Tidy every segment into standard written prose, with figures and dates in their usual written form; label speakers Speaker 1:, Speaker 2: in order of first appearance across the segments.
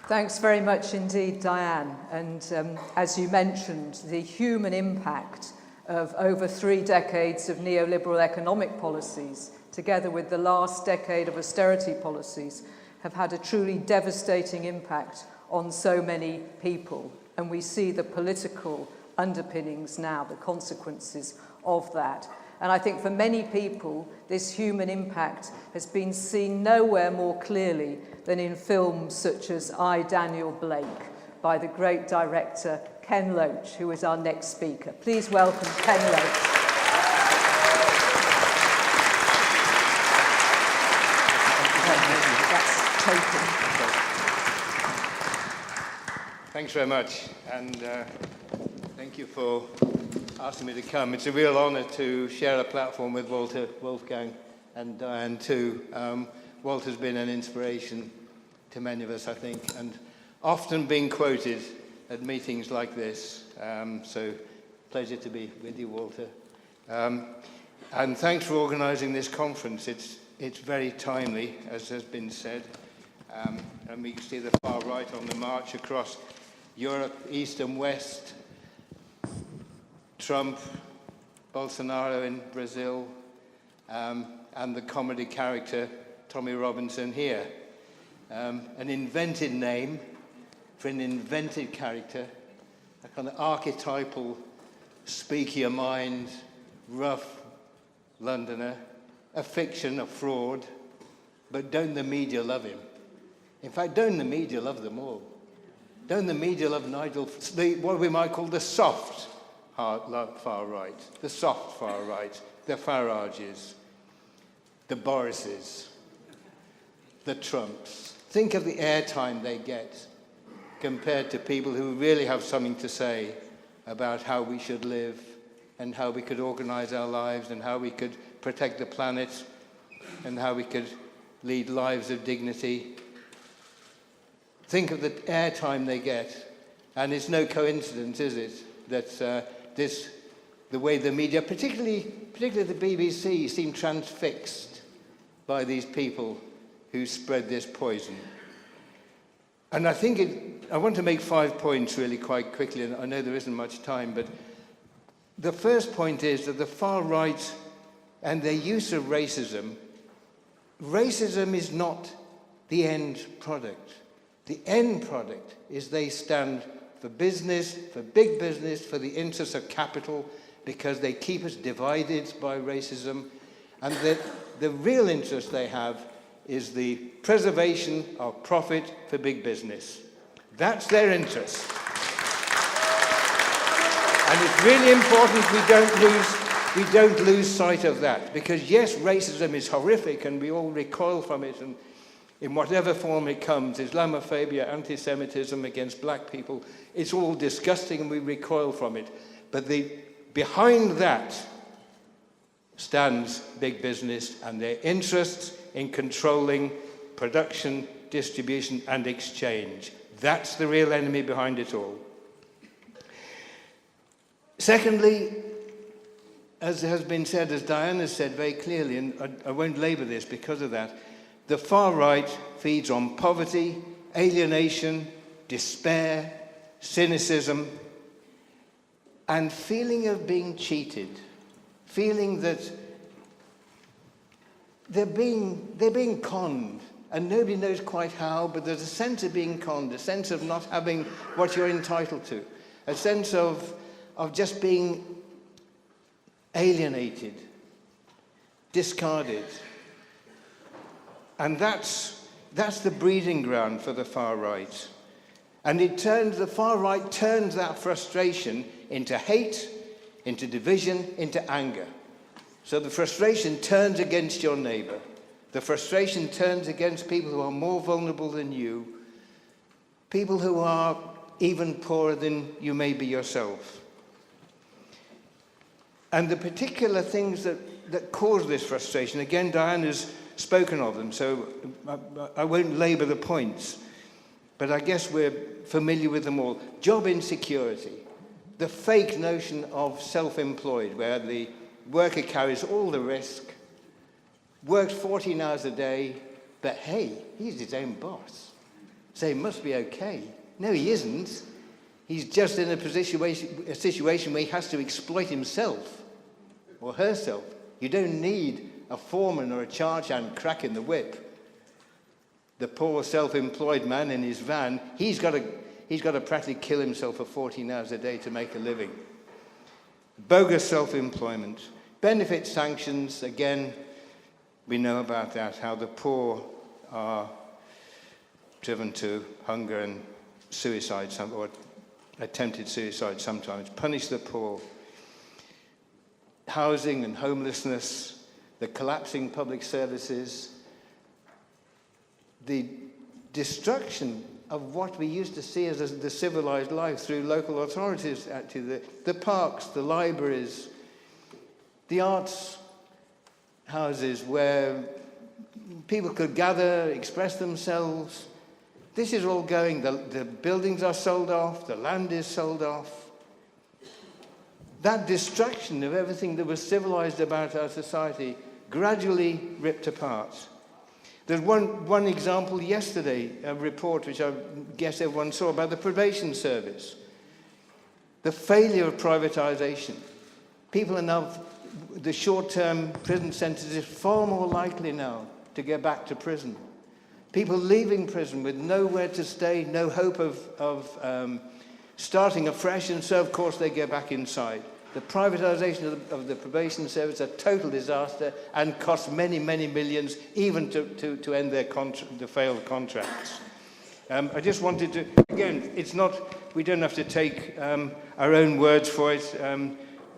Speaker 1: Thanks very much indeed, Diane. And as you mentioned, the human impact of over 3 decades of neoliberal economic policies, together with the last decade of austerity policies, have had a truly devastating impact on so many people. And we see the political underpinnings now, the consequences of that. And I think for many people, this human impact has been seen nowhere more clearly than in films such as I, Daniel Blake, by the great director Ken Loach, who is our next speaker. Please welcome Ken Loach. That's taken.
Speaker 2: Thanks very much, and thank you for asking me to come. It's a real honour to share a platform with Walter, Wolfgang, and Diane too. Walter's been an inspiration to many of us, I think, and often being quoted at meetings like this. So, pleasure to be with you, Walter. And thanks for organising this conference. It's very timely, as has been said. And we can see the far right on the march across Europe, East and West. Trump, Bolsonaro in Brazil, and the comedy character Tommy Robinson here. An invented name for an invented character, a kind of archetypal, speak your mind, rough Londoner, a fiction, a fraud, but don't the media love him? In fact, don't the media love them all? Don't the media love Nigel, what we might call the soft far right, the soft far right, the Farages, the Borises, the Trumps. Think of the airtime they get compared to people who really have something to say about how we should live and how we could organize our lives and how we could protect the planet and how we could lead lives of dignity. Think of the airtime they get. And it's no coincidence, is it, that the way the media, particularly the BBC, seem transfixed by these people who spread this poison. And I think I want to make 5 points really quite quickly, and I know there isn't much time, but the first point is that the far right and their use of racism is not the end product. The end product is they stand for business, for big business, for the interests of capital, because they keep us divided by racism. And the real interest they have is the preservation of profit for big business. That's their interest. And it's really important we don't lose sight of that. Because yes, racism is horrific and we all recoil from it, and in whatever form it comes, Islamophobia, anti-Semitism against black people, it's all disgusting and we recoil from it. But behind that stands big business and their interests in controlling production, distribution, and exchange. That's the real enemy behind it all. Secondly, as has been said, as Diane has said very clearly, and I won't labour this because of that, the far right feeds on poverty, alienation, despair, cynicism, and feeling of being cheated, feeling that they're being conned, and nobody knows quite how, but there's a sense of being conned, a sense of not having what you're entitled to, a sense of just being alienated, discarded. And that's the breeding ground for the far right. And the far right turns that frustration into hate, into division, into anger. So the frustration turns against your neighbor. The frustration turns against people who are more vulnerable than you, people who are even poorer than you may be yourself. And the particular things that cause this frustration, again, Diane has spoken of them, so I won't labour the points, but I guess we're familiar with them all. Job insecurity, the fake notion of self-employed, where the worker carries all the risk, works 14 hours a day, but hey, he's his own boss. say, it must be okay. No, he isn't. He's just in a situation where he has to exploit himself or herself. You don't need a foreman or a charge hand cracking the whip. The poor self-employed man in his van, he's got to practically kill himself for 14 hours a day to make a living. Bogus self-employment. Benefit sanctions, again, we know about that, how the poor are driven to hunger and suicide, or attempted suicide sometimes. Punish the poor. Housing and homelessness, the collapsing public services, the destruction of what we used to see as the civilized life through local authorities, actually, the parks, the libraries, the arts houses where people could gather, express themselves. This is all going. The buildings are sold off, the land is sold off. That destruction of everything that was civilized about our society gradually ripped apart. There's one example yesterday, a report which I guess everyone saw about the probation service. The failure of privatization. People are now, the short-term prison sentences is far more likely now to go back to prison. People leaving prison with nowhere to stay, no hope of starting afresh, and so of course they go back inside. The privatization of the probation service is a total disaster and costs many, many millions even to end the failed contracts. I just wanted to, again, it's not, we don't have to take our own words for it.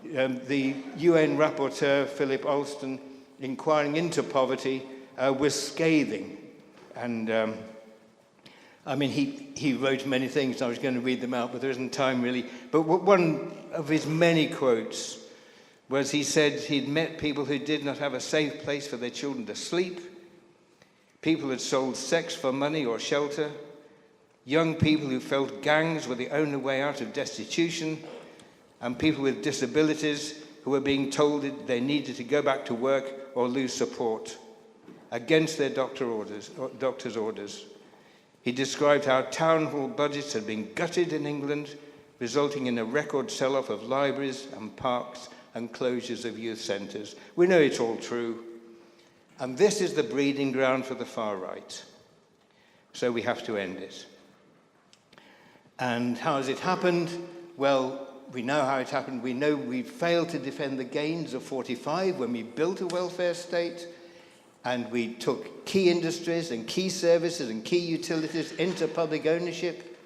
Speaker 2: The UN rapporteur, Philip Alston, inquiring into poverty, was scathing. And I mean, he wrote many things. I was going to read them out, but there isn't time really. But one of his many quotes was he said he'd met people who did not have a safe place for their children to sleep, people who had sold sex for money or shelter, young people who felt gangs were the only way out of destitution, and people with disabilities who were being told that they needed to go back to work or lose support against their doctor's orders. He described how town hall budgets had been gutted in England, resulting in a record sell-off of libraries and parks and closures of youth centres. We know it's all true. And this is the breeding ground for the far right. So we have to end it. And how has it happened? Well, we know how it happened. We know we failed to defend the gains of 45 when we built a welfare state, and we took key industries and key services and key utilities into public ownership.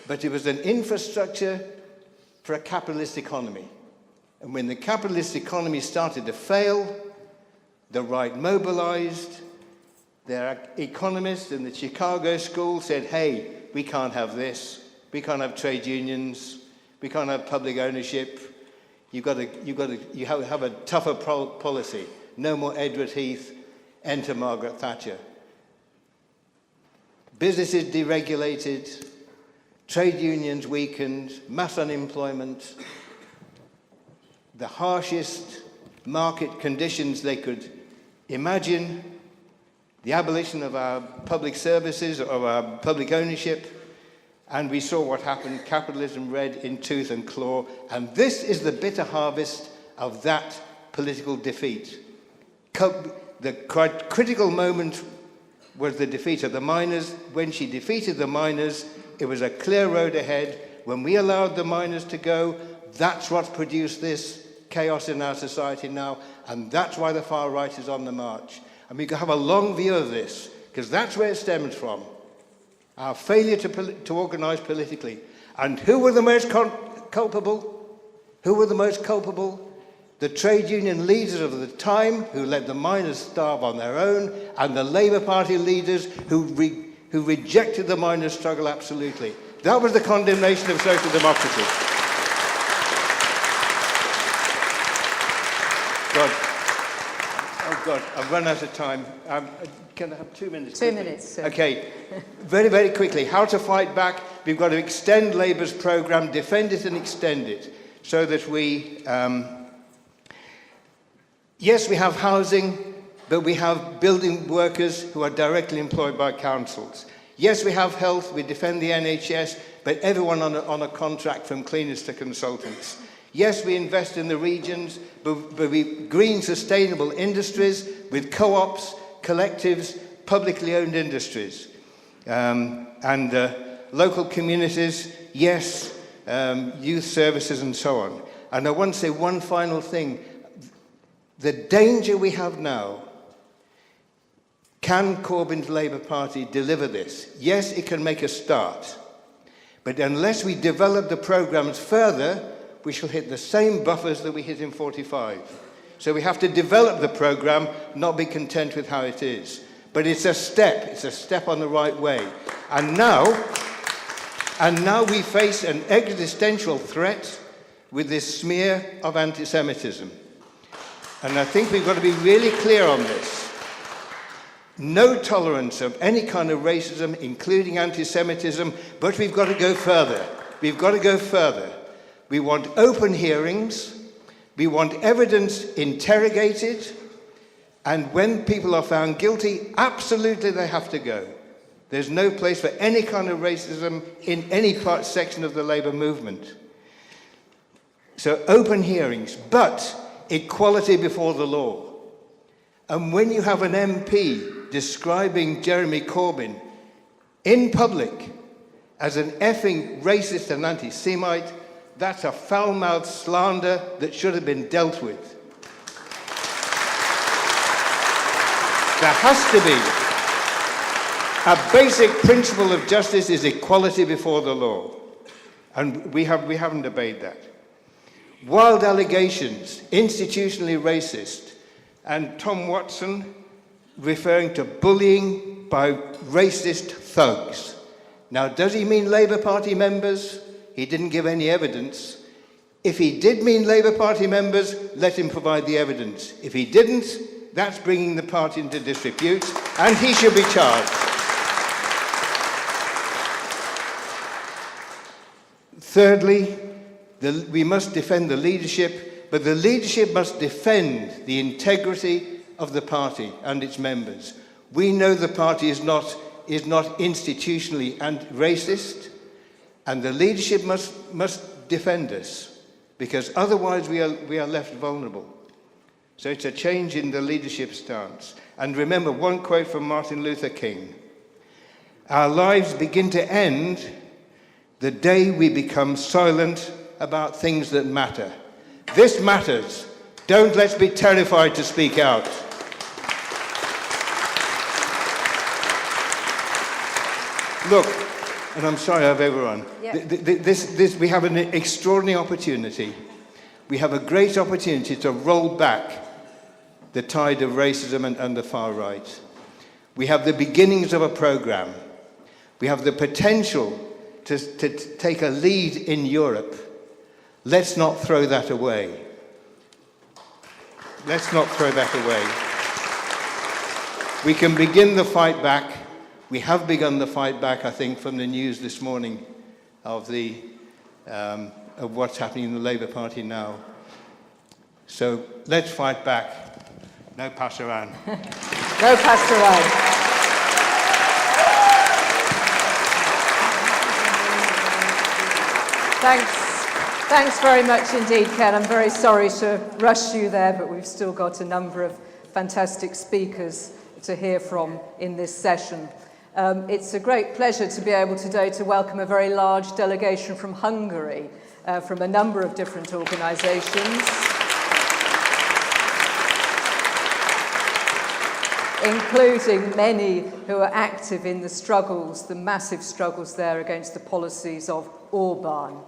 Speaker 2: But it was an infrastructure for a capitalist economy. And when the capitalist economy started to fail, the right mobilized. Their economists in the Chicago school said, hey, we can't have this. We can't have trade unions. We can't have public ownership. You have a tougher policy. No more Edward Heath, enter Margaret Thatcher. Businesses deregulated, trade unions weakened, mass unemployment, the harshest market conditions they could imagine, the abolition of our public services, of our public ownership, and we saw what happened. Capitalism red in tooth and claw, and this is the bitter harvest of that political defeat. The critical moment was the defeat of the miners. When she defeated the miners, it was a clear road ahead. When we allowed the miners to go, that's what's produced this chaos in our society now, and that's why the far right is on the march. And we can have a long view of this, because that's where it stems from. Our failure to organize politically. And who were the most culpable? Who were the most culpable? The trade union leaders of the time, who let the miners starve on their own, and the Labour Party leaders who rejected the miners' struggle absolutely. That was the condemnation of social democracy. God, I've run out of time. Can I have 2 minutes?
Speaker 1: 2 minutes, sir.
Speaker 2: Okay, very, very quickly. How to fight back? We've got to extend Labour's programme, defend it and extend it, so that we... yes, we have housing, but we have building workers who are directly employed by councils. Yes, we have health, we defend the NHS, but everyone on a contract from cleaners to consultants. Yes, we invest in the regions, but we green sustainable industries with co-ops, collectives, publicly owned industries. And local communities, yes, youth services and so on. And I want to say one final thing. The danger we have now, can Corbyn's Labour Party deliver this? Yes, it can make a start. But unless we develop the programmes further, we shall hit the same buffers that we hit in 45. So we have to develop the programme, not be content with how it is. But it's a step on the right way. And now we face an existential threat with this smear of anti-Semitism. And I think we've got to be really clear on this. No tolerance of any kind of racism, including anti-Semitism, but we've got to go further. We've got to go further. We want open hearings. We want evidence interrogated. And when people are found guilty, absolutely they have to go. There's no place for any kind of racism in any section of the Labour movement. So open hearings, but equality before the law. And when you have an MP describing Jeremy Corbyn in public as an effing racist and anti-Semite, that's a foul-mouthed slander that should have been dealt with. There has to be. A basic principle of justice is equality before the law. And we haven't obeyed that. Wild allegations, institutionally racist, and Tom Watson referring to bullying by racist thugs. Now, does he mean Labour Party members? He didn't give any evidence. If he did mean Labour Party members, let him provide the evidence. If he didn't, that's bringing the party into disrepute, and he should be charged. Thirdly, we must defend the leadership, but the leadership must defend the integrity of the party and its members. We know the party is not institutionally racist, and the leadership must defend us, because otherwise we are left vulnerable. So it's a change in the leadership stance. And remember one quote from Martin Luther King: "Our lives begin to end the day we become silent about things that matter." This matters. Let's be terrified to speak out. Look, and I'm sorry I've overrun. Yep. We have an extraordinary opportunity. We have a great opportunity to roll back the tide of racism and the far right. We have the beginnings of a program. We have the potential to take a lead in Europe. Let's not throw that away. Let's not throw that away. We can begin the fight back. We have begun the fight back, I think, from the news this morning of what's happening in the Labour Party now. So let's fight back. No Pasaran.
Speaker 1: No Pasaran. Thanks very much indeed, Ken. I'm very sorry to rush you there, but we've still got a number of fantastic speakers to hear from in this session. It's a great pleasure to be able today to welcome a very large delegation from Hungary, from a number of different organisations, including many who are active in the struggles, the massive struggles there against the policies of Orbán.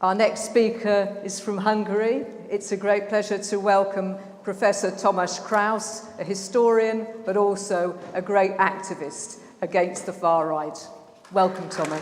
Speaker 1: Our next speaker is from Hungary. It's a great pleasure to welcome Professor Tamás Kraus, a historian, but also a great activist against the far right. Welcome, Thomas.